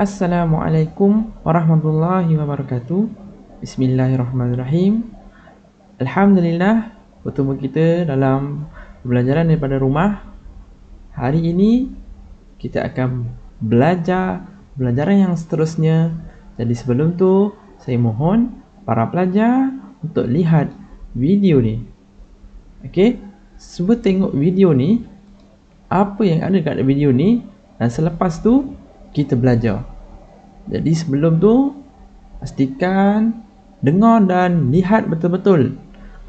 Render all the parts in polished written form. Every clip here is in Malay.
Assalamualaikum warahmatullahi wabarakatuh. Bismillahirrahmanirrahim. Alhamdulillah, bertemu kita dalam pembelajaran daripada rumah. Hari ini kita akan belajar pembelajaran yang seterusnya. Jadi sebelum tu, saya mohon para pelajar untuk lihat video ni. Okey, cuba tengok video ni. Apa yang ada kat video ni, dan selepas tu kita belajar. Jadi sebelum tu, pastikan dengar dan lihat betul-betul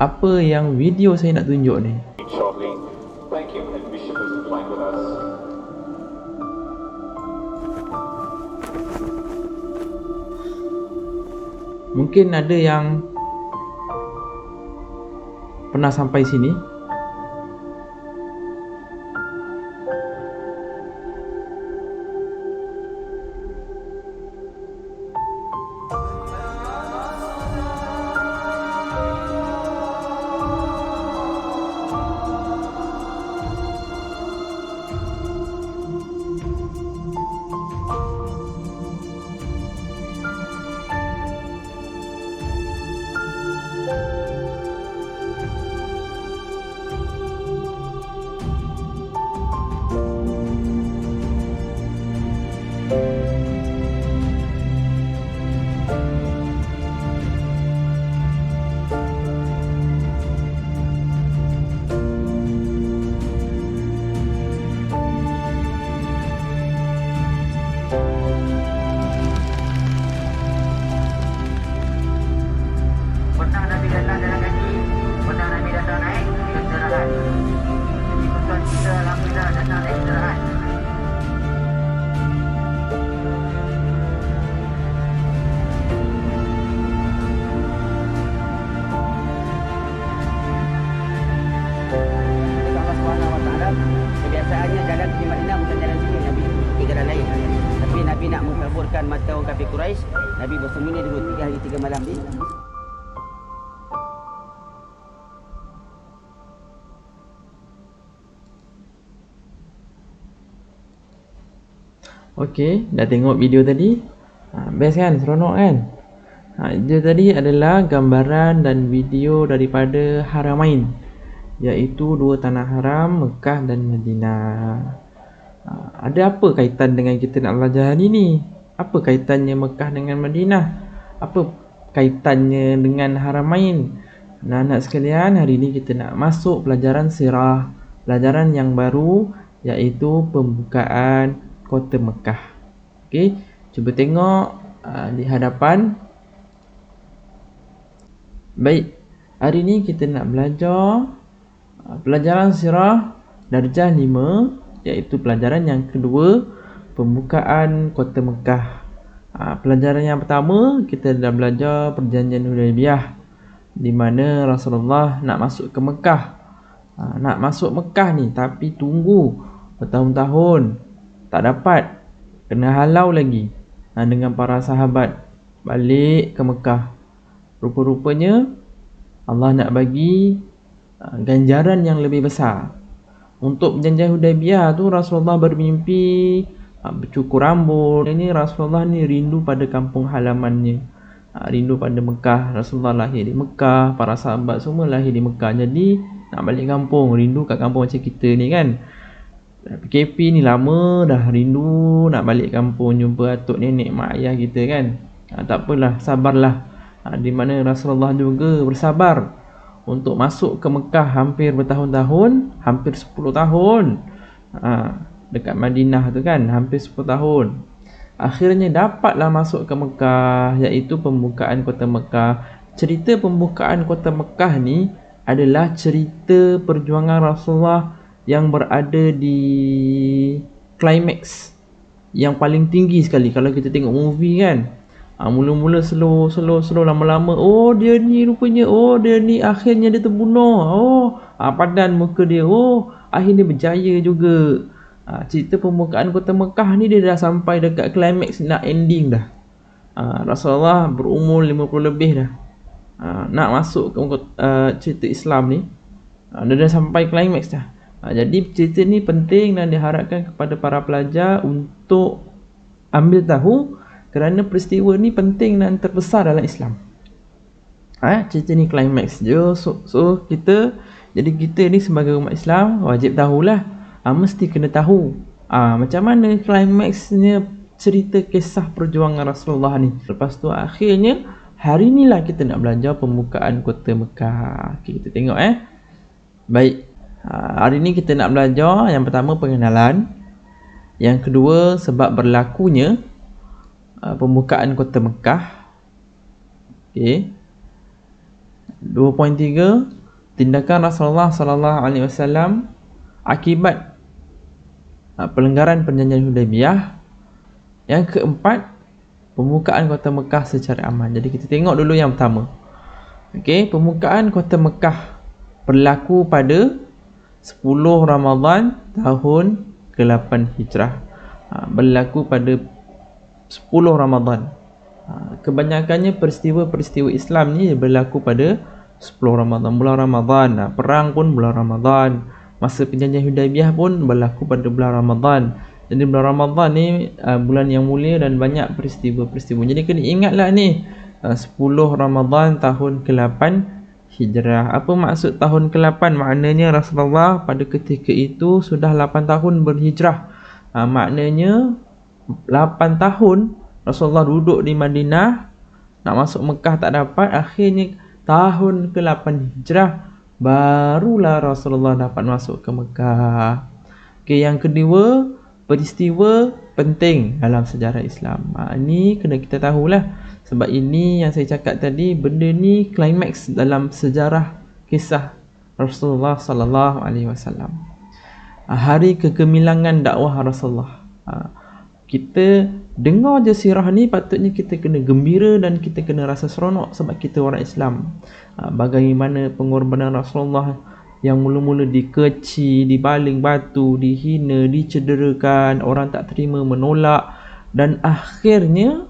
apa yang video saya nak tunjuk ni. Mungkin ada yang pernah sampai sini. Kebiasaannya jalan di Madinah bukan jalan sini, Nabi pergi jalan lain. Tapi Nabi nak mengkaburkan mata orang kafir Quraisy, Nabi bersembunyi dulu 3 hari 3 malam di Okey, dah tengok video tadi? Best kan? Seronok kan? Dia tadi adalah gambaran dan video daripada Haramain, iaitu dua tanah haram, Mekah dan Madinah. Ada apa kaitan dengan kita nak belajar hari ni? Apa kaitannya Mekah dengan Madinah? Apa kaitannya dengan Haramain? Anak-anak sekalian, hari ni kita nak masuk pelajaran sirah, pelajaran yang baru, iaitu pembukaan kota Mekah. Okey, cuba tengok di hadapan. Baik, hari ni kita nak belajar pelajaran sirah darjah 5, iaitu pelajaran yang kedua, pembukaan kota Mekah. Pelajaran yang pertama, kita dah belajar perjanjian Hudaibiyah, di mana Rasulullah nak masuk ke Mekah. Nak masuk Mekah ni, tapi tunggu bertahun-tahun tak dapat, kena halau lagi dengan para sahabat balik ke Mekah. Rupa-rupanya Allah nak bagi ganjaran yang lebih besar. Untuk perjanjian Hudaibiyah tu Rasulullah bermimpi bercukur rambut. Ini Rasulullah ni rindu pada kampung halamannya, rindu pada Mekah. Rasulullah lahir di Mekah, para sahabat semua lahir di Mekah. Jadi nak balik kampung, rindu kat kampung macam kita ni kan. PKP ni lama dah rindu nak balik kampung, jumpa atuk nenek mak ayah kita kan. Tak apalah, sabarlah. Di mana Rasulullah juga bersabar untuk masuk ke Mekah hampir bertahun-tahun, hampir 10 tahun. Dekat Madinah tu kan, hampir 10 tahun. Akhirnya dapatlah masuk ke Mekah, iaitu pembukaan kota Mekah. Cerita pembukaan kota Mekah ni adalah cerita perjuangan Rasulullah yang berada di climax yang paling tinggi sekali. Kalau kita tengok movie kan, mula-mula slow, lama-lama dia ni rupanya, dia ni akhirnya dia terbunuh, padan muka dia, akhirnya berjaya juga. Cerita pembukaan kota Mekah ni dia dah sampai dekat climax, nak ending dah. Rasulullah berumur 50 lebih dah. Nak masuk ke cerita Islam ni, dia dah sampai climax dah. Jadi cerita ni penting dan diharapkan kepada para pelajar untuk ambil tahu kerana peristiwa ni penting dan terbesar dalam Islam. Cerita ni climax je. So kita ni sebagai umat Islam wajib tahulah. Mesti kena tahu macam mana climaxnya cerita kisah perjuangan Rasulullah ni. Lepas tu akhirnya hari ni lah kita nak belajar pembukaan kota Mekah. Okay, kita tengok Baik. Hari ni kita nak belajar yang pertama pengenalan. Yang kedua sebab berlakunya pembukaan kota Mekah. Okey. 2.3 tindakan Rasulullah sallallahu alaihi wasallam akibat pelanggaran perjanjian Hudaibiyah. Yang keempat pembukaan kota Mekah secara aman. Jadi kita tengok dulu yang pertama. Okey, pembukaan kota Mekah berlaku pada 10 Ramadan tahun ke-8 Hijrah. Berlaku pada 10 Ramadan. Kebanyakannya peristiwa-peristiwa Islam ni berlaku pada 10 Ramadan, bulan Ramadan. Perang pun bulan Ramadan. Masa perjanjian Hudaibiyah pun berlaku pada bulan Ramadan. Jadi bulan Ramadan ni bulan yang mulia dan banyak peristiwa-peristiwa. Jadi kena ingatlah ni 10 Ramadan tahun ke-8 Hijrah. Apa maksud tahun ke-8? Maknanya Rasulullah pada ketika itu sudah 8 tahun berhijrah. Maknanya 8 tahun Rasulullah duduk di Madinah, nak masuk Mekah tak dapat. Akhirnya tahun ke-8 Hijrah barulah Rasulullah dapat masuk ke Mekah. Okey, yang kedua, peristiwa penting dalam sejarah Islam. Ini kena kita tahulah. Sebab ini yang saya cakap tadi, benda ni climax dalam sejarah kisah Rasulullah sallallahu alaihi wasallam. Hari kegemilangan dakwah Rasulullah. Kita dengar je sirah ni, patutnya kita kena gembira dan kita kena rasa seronok sebab kita orang Islam. Bagaimana pengorbanan Rasulullah yang mula-mula dikeci, dibaling batu, dihina, dicederakan, orang tak terima, menolak, dan akhirnya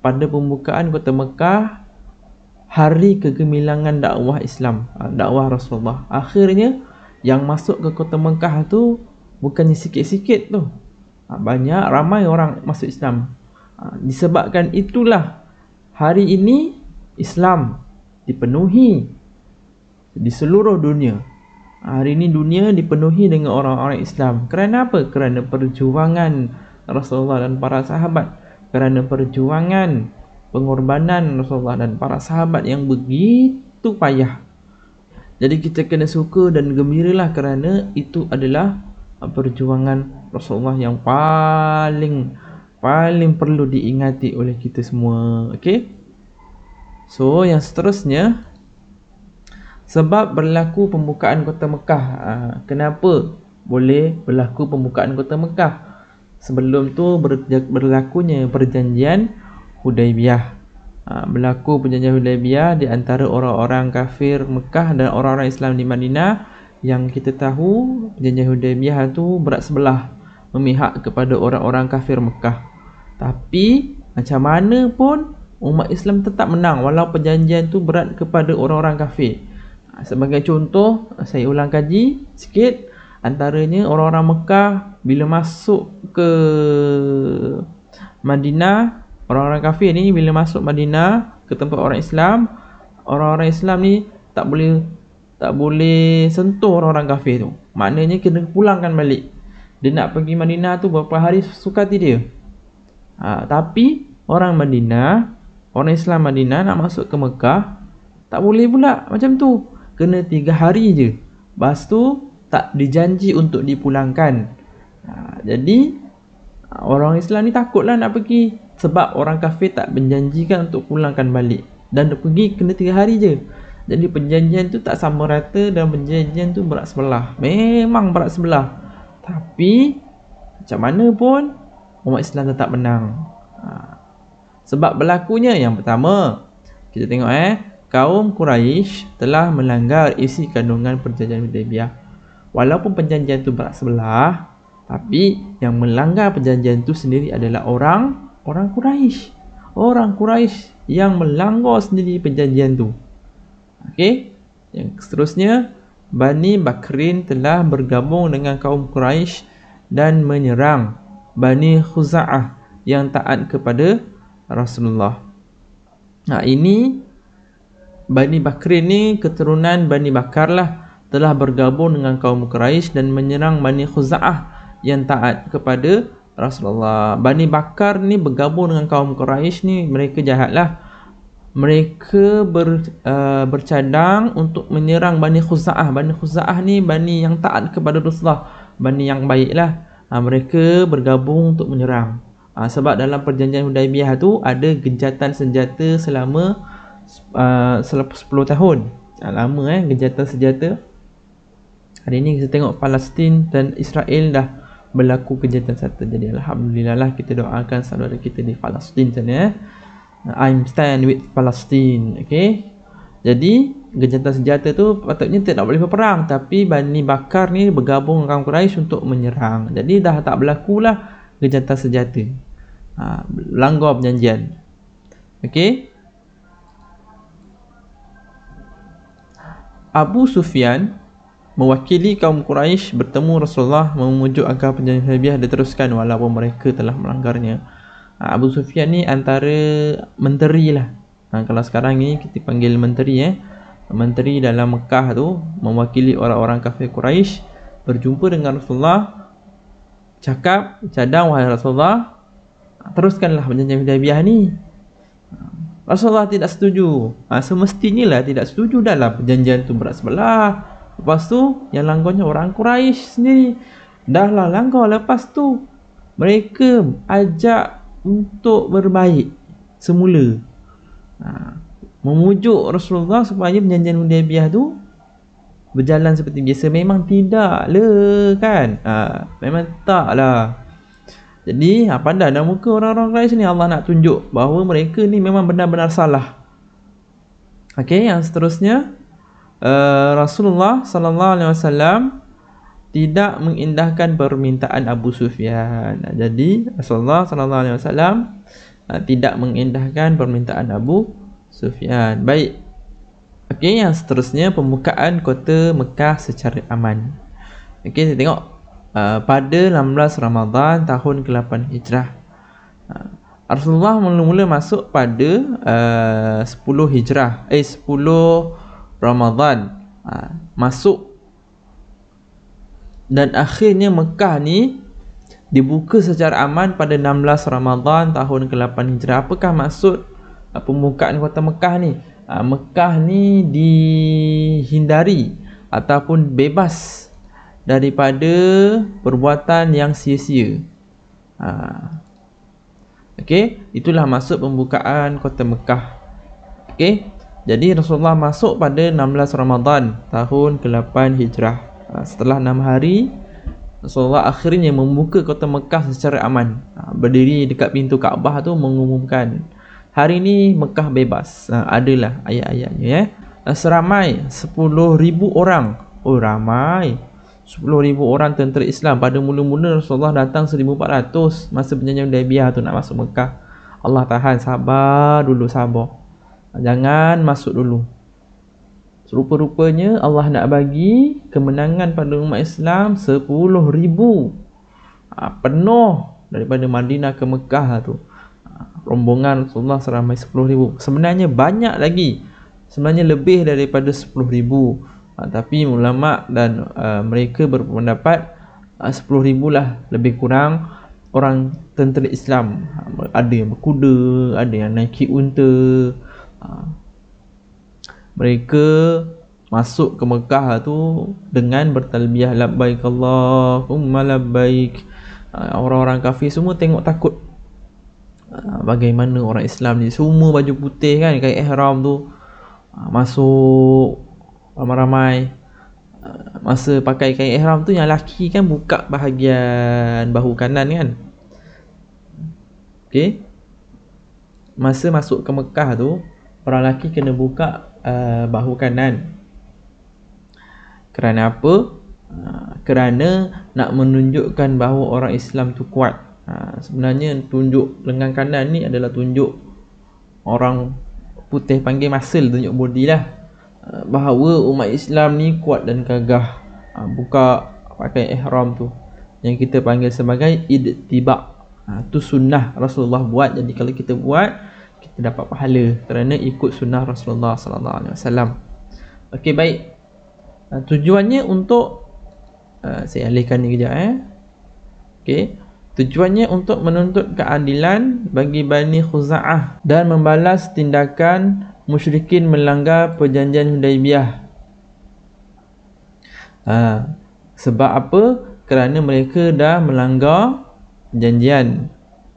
pada pembukaan kota Mekah, hari kegemilangan dakwah Islam, dakwah Rasulullah. Akhirnya yang masuk ke kota Mekah tu bukannya sikit-sikit tu. Ramai orang masuk Islam. Disebabkan itulah hari ini Islam dipenuhi di seluruh dunia. Hari ini dunia dipenuhi dengan orang-orang Islam. Kerana apa? Kerana perjuangan Rasulullah dan para sahabat. Kerana perjuangan pengorbanan Rasulullah dan para sahabat yang begitu payah. Jadi kita kena suka dan gembiralah kerana itu adalah perjuangan Rasulullah yang paling perlu diingati oleh kita semua. Okey. So yang seterusnya, sebab berlaku pembukaan kota Mekah. Kenapa boleh berlaku pembukaan kota Mekah? Sebelum tu berlakunya perjanjian Hudaibiyah. Berlaku perjanjian Hudaibiyah di antara orang-orang kafir Mekah dan orang-orang Islam di Madinah. Yang kita tahu perjanjian Hudaibiyah tu berat sebelah, memihak kepada orang-orang kafir Mekah. Tapi macam mana pun umat Islam tetap menang walau perjanjian tu berat kepada orang-orang kafir. Sebagai contoh, saya ulang kaji sikit. Antaranya orang-orang Mekah bila masuk ke Madinah, orang-orang kafir ni bila masuk Madinah ke tempat orang Islam ni tak boleh sentuh orang-orang kafir tu. Maknanya kena pulangkan balik. Dia nak pergi Madinah tu berapa hari sukati dia. Tapi orang Islam Madinah nak masuk ke Mekah tak boleh pula macam tu. Kena 3 hari je. Lepas tu tak dijanji untuk dipulangkan. Jadi orang Islam ni takutlah nak pergi sebab orang kafir tak menjanjikan untuk pulangkan balik. Dan pergi kena 3 hari je. Jadi perjanjian tu tak sama rata dan perjanjian tu berat sebelah. Memang berat sebelah. Tapi macam mana pun umat Islam tetap menang. Sebab berlakunya yang pertama, kita tengok kaum Quraisy telah melanggar isi kandungan perjanjian Hudaibiyah. Walaupun perjanjian tu berat sebelah, tapi yang melanggar perjanjian tu sendiri adalah orang Quraisy. Orang Quraisy yang melanggar sendiri perjanjian tu. Okey. Yang seterusnya, Bani Bakrin telah bergabung dengan kaum Quraisy dan menyerang Bani Khuza'ah yang taat kepada Rasulullah. Ini Bani Bakrin ni keturunan Bani Bakar lah, telah bergabung dengan kaum Quraisy dan menyerang Bani Khuza'ah yang taat kepada Rasulullah. Bani Bakar ni bergabung dengan kaum Quraisy ni, mereka jahat lah. Mereka bercadang untuk menyerang Bani Khuza'ah. Bani Khuza'ah ni Bani yang taat kepada Rasulullah, Bani yang baik lah. Mereka bergabung untuk menyerang. Sebab dalam perjanjian Hudaibiyah tu ada gencatan senjata selama 10 tahun. Lama gencatan senjata. Hari ni kita tengok Palestin dan Israel dah berlaku gencatan senjata. Jadi alhamdulillah lah, kita doakan saudara kita di Palestin sana. I'm stand with Palestine. Okay. Jadi gencatan senjata tu patutnya tidak boleh berperang, tapi Bani Bakar ni bergabung dengan Quraisy untuk menyerang. Jadi dah tak berlakulah gencatan senjata. Langgar perjanjian. Okay. Abu Sufyan mewakili kaum Quraisy bertemu Rasulullah memujuk agar perjanjian Hudaibiyah diteruskan walaupun mereka telah melanggarnya. Abu Sufyan ni antara menteri lah. Kalau sekarang ni kita panggil menteri menteri dalam Mekah tu, mewakili orang-orang kafir Quraisy berjumpa dengan Rasulullah, cadang wahai Rasulullah, teruskanlah perjanjian Hudaibiyah ni. Rasulullah tidak setuju. Semestinya lah tidak setuju dalam perjanjian tu berat sebelah. Lepas tu yang langgarnya orang Quraisy sendiri. Dah lah langgar, lepas tu mereka ajak untuk berbaik semula. Memujuk Rasulullah supaya perjanjian Hudaibiyah tu berjalan seperti biasa. Memang tidak lah kan. Memang tak lah. Jadi pada dalam muka orang-orang Quraisy ni Allah nak tunjuk bahawa mereka ni memang benar-benar salah. Okey, yang seterusnya Rasulullah sallallahu alaihi wasallam tidak mengindahkan permintaan Abu Sufyan. Jadi Rasulullah sallallahu alaihi wasallam tidak mengindahkan permintaan Abu Sufyan. Baik. Okey, yang seterusnya pembukaan kota Mekah secara aman. Okey, kita tengok pada 16 Ramadan tahun ke-8 Hijrah. Rasulullah mula-mula masuk pada 10 Hijrah, 10 Ramadan. Masuk dan akhirnya Mekah ni dibuka secara aman pada 16 Ramadan tahun ke-8 Hijrah. Apakah maksud pembukaan kota Mekah ni? Mekah ni dihindari ataupun bebas daripada perbuatan yang sia-sia. Okey, itulah maksud pembukaan kota Mekah. Okey, jadi Rasulullah masuk pada 16 Ramadan tahun ke-8 Hijrah. Setelah 6 hari, Rasulullah akhirnya membuka kota Mekah secara aman. Berdiri dekat pintu Kaabah tu mengumumkan, hari ini Mekah bebas. Adalah ayat-ayatnya seramai 10,000 orang. Oh, ramai. 10,000 orang tentera Islam. Pada mula-mula Rasulullah datang 1,400 masa perjanjian Hudaibiyah tu nak masuk Mekah. Allah tahan, sabar dulu, sabar. Jangan masuk dulu. Rupa-rupanya Allah nak bagi kemenangan pada umat Islam 10,000. Penuh daripada Madinah ke Mekah tu. Rombongan Rasulullah seramai 10,000. Sebenarnya banyak lagi. Sebenarnya lebih daripada 10,000. Tapi ulama dan mereka berpendapat 10,000 lah lebih kurang orang tentera Islam. Ada yang berkuda, ada yang naiki unta. Mereka masuk ke Mekah tu dengan bertalbiyah labbaik Allahumma labbaik. Orang-orang kafir semua tengok takut. Bagaimana orang Islam ni semua baju putih kan, kain ihram tu, masuk ramai-ramai. Masa pakai kain ihram tu yang laki kan buka bahagian bahu kanan kan. Okey. Masa masuk ke Mekah tu, orang lelaki kena buka bahu kanan. Kerana apa? Kerana nak menunjukkan bahawa orang Islam tu kuat. Sebenarnya tunjuk lengan kanan ni adalah tunjuk orang putih panggil muscle, tunjuk body lah. Bahawa umat Islam ni kuat dan gagah. Buka pakai ihram tu yang kita panggil sebagai idtibak. Tu sunnah Rasulullah buat. Jadi kalau kita buat, kita dapat pahala kerana ikut sunnah Rasulullah sallallahu alaihi wasallam. Okey, baik. Tujuannya untuk saya alihkan ni kejap Okey. Tujuannya untuk menuntut keadilan bagi Bani Khuza'ah dan membalas tindakan musyrikin melanggar perjanjian Hudaibiyah. Sebab apa? Kerana mereka dah melanggar perjanjian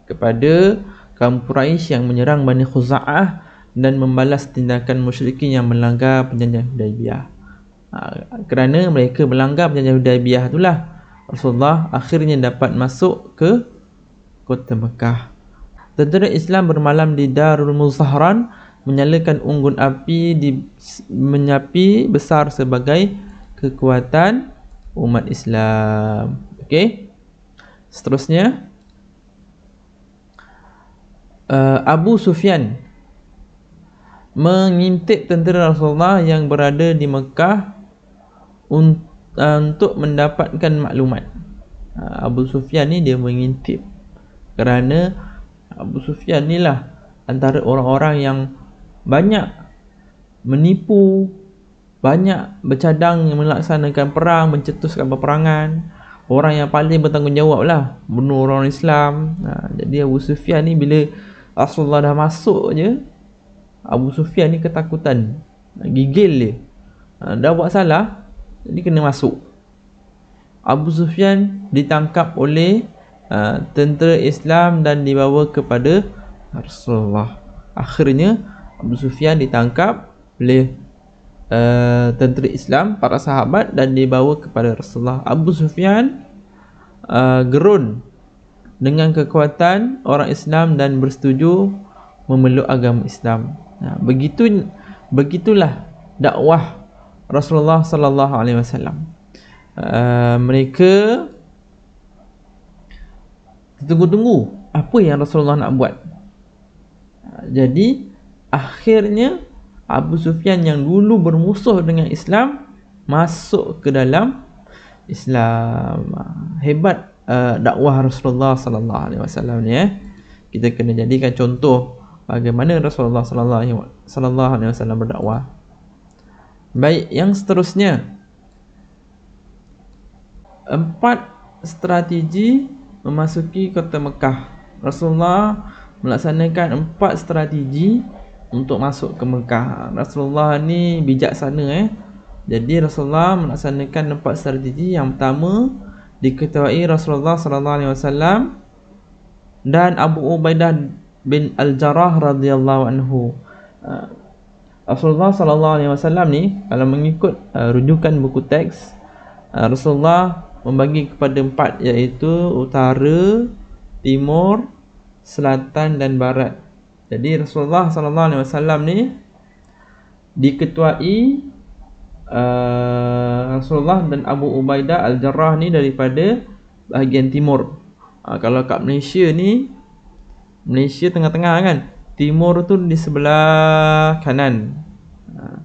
kepada kaum Quraisy yang menyerang Bani Khuza'ah dan membalas tindakan musyrikin yang melanggar perjanjian Hudaibiyah. Kerana mereka melanggar perjanjian Hudaibiyah itulah Rasulullah akhirnya dapat masuk ke kota Mekah. Tentera Islam bermalam di Darul Muzahran, menyalakan unggun api menyapi besar sebagai kekuatan umat Islam. Okey. Seterusnya, Abu Sufyan mengintip tentera Rasulullah yang berada di Mekah untuk mendapatkan maklumat. Abu Sufyan ni dia mengintip kerana Abu Sufyan ni lah antara orang-orang yang banyak menipu, banyak bercadang melaksanakan perang, mencetuskan peperangan, orang yang paling bertanggungjawab lah bunuh orang Islam. Jadi Abu Sufyan ni bila Rasulullah dah masuk je, Abu Sufyan ni ketakutan, gigil dia, dah buat salah, jadi kena masuk. Abu Sufyan ditangkap oleh tentera Islam dan dibawa kepada Rasulullah. Akhirnya Abu Sufyan ditangkap oleh tentera Islam, para sahabat, dan dibawa kepada Rasulullah. Abu Sufyan gerun dengan kekuatan orang Islam dan bersetuju memeluk agama Islam. Begitulah dakwah Rasulullah sallallahu alaihi wasallam. Mereka tunggu-tunggu apa yang Rasulullah nak buat. Jadi akhirnya Abu Sufyan yang dulu bermusuh dengan Islam masuk ke dalam Islam. Hebat dakwah Rasulullah sallallahu alaihi wasallam ni. Kita kena jadikan contoh bagaimana Rasulullah sallallahu alaihi wasallam berdakwah. Baik, yang seterusnya, 4 strategi memasuki kota Mekah. Rasulullah melaksanakan 4 strategi untuk masuk ke Mekah. Rasulullah ni bijaksana Jadi Rasulullah melaksanakan 4 strategi. Yang pertama, diketuai Rasulullah sallallahu alaihi wasallam dan Abu Ubaidah bin Al-Jarrah radhiyallahu anhu. Rasulullah sallallahu alaihi wasallam ni kalau mengikut rujukan buku teks, Rasulullah membagi kepada 4, iaitu utara, timur, selatan dan barat. Jadi Rasulullah sallallahu alaihi wasallam ni diketuai Rasulullah dan Abu Ubaidah Al-Jarrah ni daripada bahagian timur. Kalau kat Malaysia ni, Malaysia tengah-tengah kan, timur tu di sebelah kanan,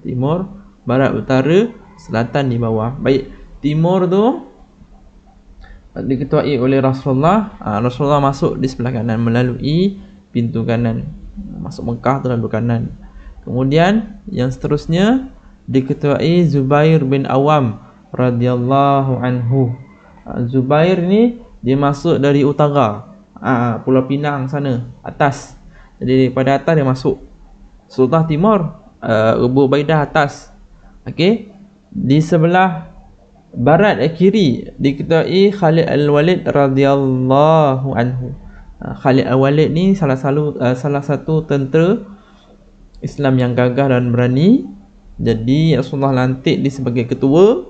timur, barat, utara, selatan di bawah. Baik, timur tu diketuai oleh Rasulullah. Rasulullah masuk di sebelah kanan melalui pintu kanan. Masuk Mekah tu lalu kanan. Kemudian yang seterusnya diketuai Zubair bin Awam radhiyallahu anhu. Zubair ni dia masuk dari utara, Pulau Pinang sana, atas. Jadi daripada atas dia masuk. Sultan timur, Abu Ubaidah atas. Okey. Di sebelah barat kiri diketuai Khalid Al-Walid radhiyallahu anhu. Khalid Al-Walid ni salah satu tentera Islam yang gagah dan berani. Jadi Rasulullah lantik dia sebagai ketua,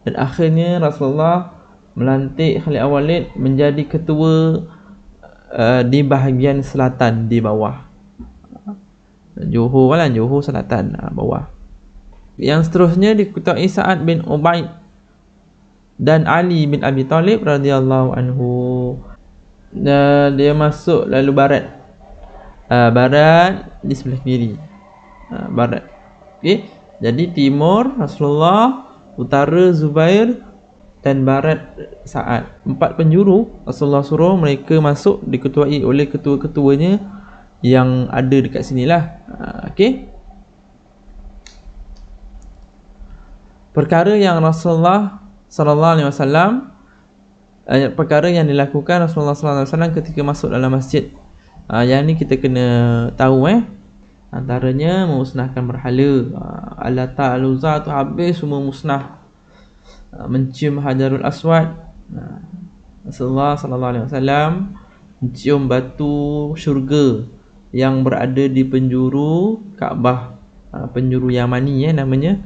dan akhirnya Rasulullah melantik Khalid Al-Walid menjadi ketua di bahagian selatan di bawah. Johor selatan bawah. Yang seterusnya diketuai Sa'ad bin Ubaid dan Ali bin Abi Talib radhiyallahu anhu. Dia masuk lalu barat. Barat di sebelah kiri. Barat. Okey. Jadi timur Rasulullah, utara Zubair, dan barat Sa'ad. 4 penjuru Rasulullah suruh mereka masuk, diketuai oleh ketua-ketuanya yang ada dekat sinilah. Okey. Perkara yang Rasulullah sallallahu alaihi wasallam perkara yang dilakukan Rasulullah sallallahu alaihi wasallam ketika masuk dalam masjid. Yang ni kita kena tahu antaranya memusnahkan berhala. Al-Lata al-Uzza tu habis semua musnah. Mencium Hajarul Aswad. Rasulullah sallallahu alaihi wasallam mencium batu syurga yang berada di penjuru Kaabah. Penjuru Yamani namanya.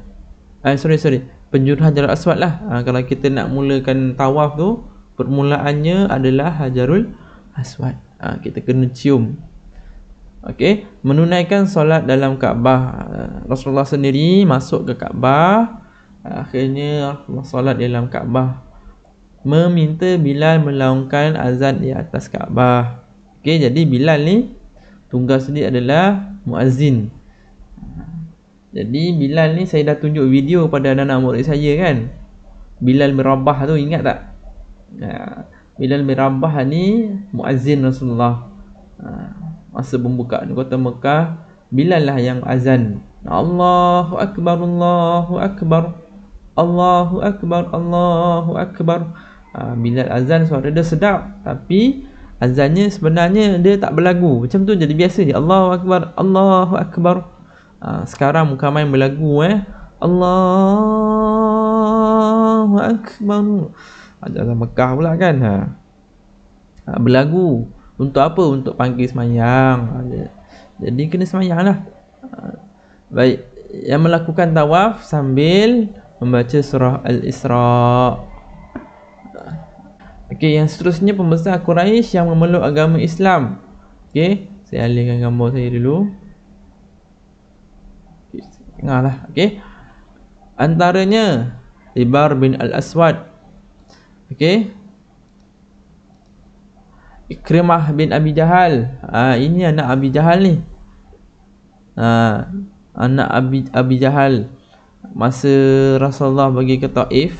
Penjuru Hajarul Aswad lah. Kalau kita nak mulakan tawaf tu, permulaannya adalah Hajarul Aswad. Kita kena cium. Okey, menunaikan solat dalam Kaabah. Rasulullah sendiri masuk ke Kaabah. Akhirnya Rasulullah solat dalam Kaabah, meminta Bilal melaungkan azan di atas Kaabah. Okey, jadi Bilal ni tugas dia adalah muazzin. Jadi Bilal ni saya dah tunjuk video pada anak-anak murid saya kan. Bilal bin Rabah tu ingat tak? Bilal bin Rabah ni muazzin Rasulullah. Masa pembukaan kota Mekah, Bilal lah yang azan. Allahu Akbar, Allahu Akbar, Allahu Akbar, Allahu Akbar. Bilal azan, suara dia sedap, tapi azannya sebenarnya dia tak berlagu. Macam tu jadi biasa je. Allahu Akbar, Allahu Akbar. Sekarang muka main berlagu Allahu Akbar. Azan Mekah pula kan. Berlagu. Untuk apa? Untuk panggil semayang. Jadi kena semayang lah. Baik. Yang melakukan tawaf sambil membaca surah Al-Isra. Okey, yang seterusnya pembesar Quraisy yang memeluk agama Islam. Okey, saya alihkan gambar saya dulu. Tengah lah. Okey. Antaranya Ibar bin Al-Aswad. Okey. Ikrimah bin Abi Jahal. Ini anak Abi Jahal ni. Anak Abi Jahal. Masa Rasulullah bagi ke Taif,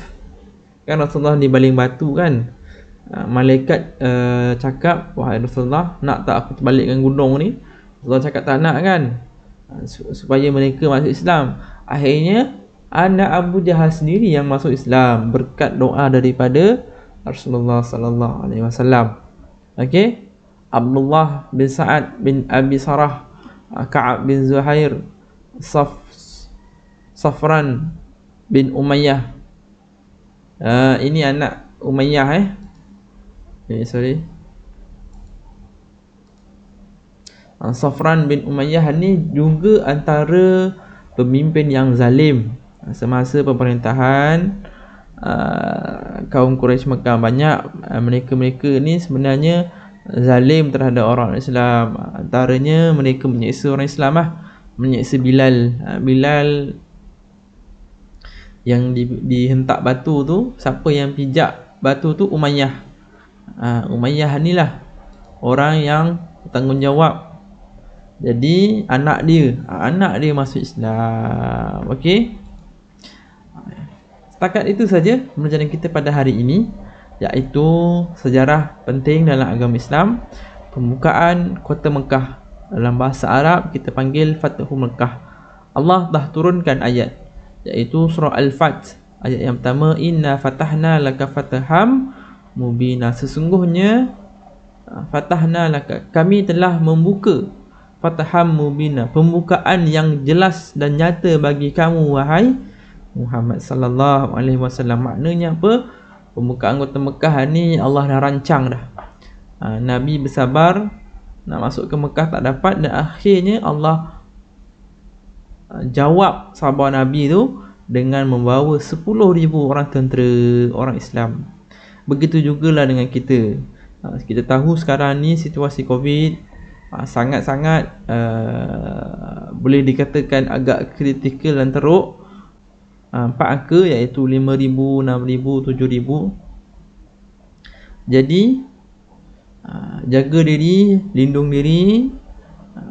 kan Rasulullah di baling batu kan. Malaikat cakap, wahai Rasulullah, nak tak aku terbalikkan gunung ni? Rasulullah cakap tak nak kan, supaya mereka masuk Islam. Akhirnya anak Abu Jahal sendiri yang masuk Islam berkat doa daripada Rasulullah sallallahu alaihi wasallam. Okey, Abdullah bin Sa'ad bin Abi Sarah, Ka'ab bin Zuhair, Safran bin Umayyah. Ini anak Umayyah Safran bin Umayyah ni juga antara pemimpin yang zalim semasa pemerintahan kaum Quraisy Mekah. Banyak mereka ni sebenarnya zalim terhadap orang Islam. Antaranya mereka menyeksa orang Islam menyeksa Bilal. Bilal yang dihentak batu tu, siapa yang pijak batu tu? Umayyah. Umayyah ni lah orang yang bertanggungjawab. Jadi anak dia masuk Islam. Okey. Setakat itu saja pembelajaran kita pada hari ini, iaitu sejarah penting dalam agama Islam, pembukaan kota Mekah. Dalam bahasa Arab kita panggil Fathul Mekah. Allah dah turunkan ayat, iaitu surah Al-Fath. Ayat yang pertama, inna fatahna laka fataham mubina. Sesungguhnya fatahna laka, kami telah membuka, fataham mubina, pembukaan yang jelas dan nyata bagi kamu wahai Muhammad sallallahu alaihi wasallam. Maknanya apa? Pembukaan kota Mekah ni Allah dah rancang dah. Nabi bersabar nak masuk ke Mekah tak dapat, dan akhirnya Allah jawab sabar Nabi tu dengan membawa 10,000 orang tentera, orang Islam. Begitu jugalah dengan kita. Kita tahu sekarang ni situasi Covid sangat-sangat boleh dikatakan agak kritikal dan teruk. 4 angka, iaitu 5,000, 6,000, 7,000. Jadi jaga diri, lindung diri,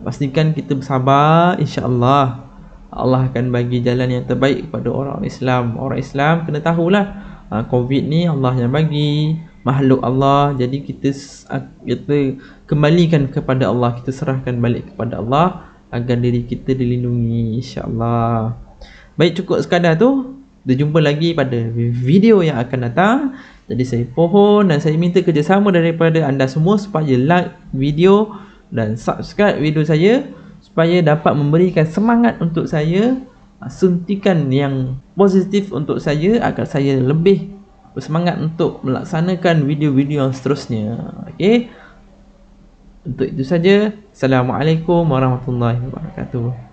pastikan kita bersabar. InsyaAllah Allah akan bagi jalan yang terbaik kepada orang Islam. Orang Islam kena tahulah, Covid ni Allah yang bagi, makhluk Allah. Jadi kita kembalikan kepada Allah, kita serahkan balik kepada Allah agar diri kita dilindungi, insya-Allah. Baik, cukup sekadar tu. Kita jumpa lagi pada video yang akan datang. Jadi saya pohon dan saya minta kerjasama daripada anda semua supaya like video dan subscribe video saya supaya dapat memberikan semangat untuk saya, suntikan yang positif untuk saya agar saya lebih bersemangat untuk melaksanakan video-video yang seterusnya. Okey. Untuk itu saja. Assalamualaikum warahmatullahi wabarakatuh.